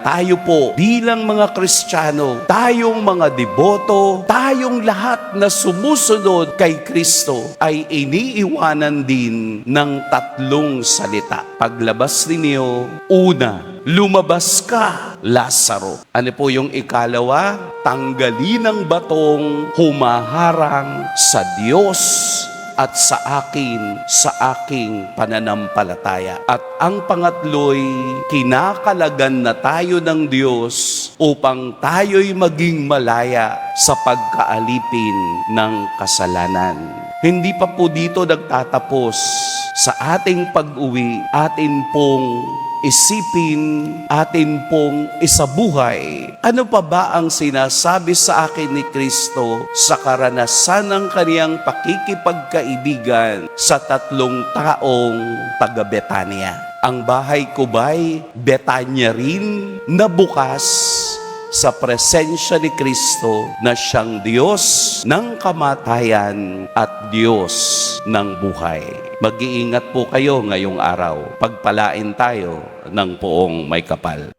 Tayo po bilang mga Kristiyano, tayong mga deboto, tayong lahat na sumusunod kay Kristo ay iniiwanan din ng tatlong salita. Paglabas ninyo, una, lumabas ka, Lazaro. Ano po yung ikalawa? Tanggalin ang batong humaharang sa Diyos at sa aking pananampalataya. At ang pangatlo'y, kinakalagan na tayo ng Diyos upang tayo'y maging malaya sa pagkaalipin ng kasalanan. Hindi pa po dito nagtatapos. Sa ating pag-uwi, atin pong isipin, atin pong isabuhay. Ano pa ba ang sinasabi sa akin ni Kristo sa karanasan ng kaniyang pakikipagkaibigan sa tatlong taong taga-Betania? Ang bahay ko ba'y Betania rin na bukas sa presensya ni Kristo na siyang Diyos ng kamatayan at Diyos ng buhay. Mag-iingat po kayo ngayong araw. Pagpalain tayo ng poong may kapal.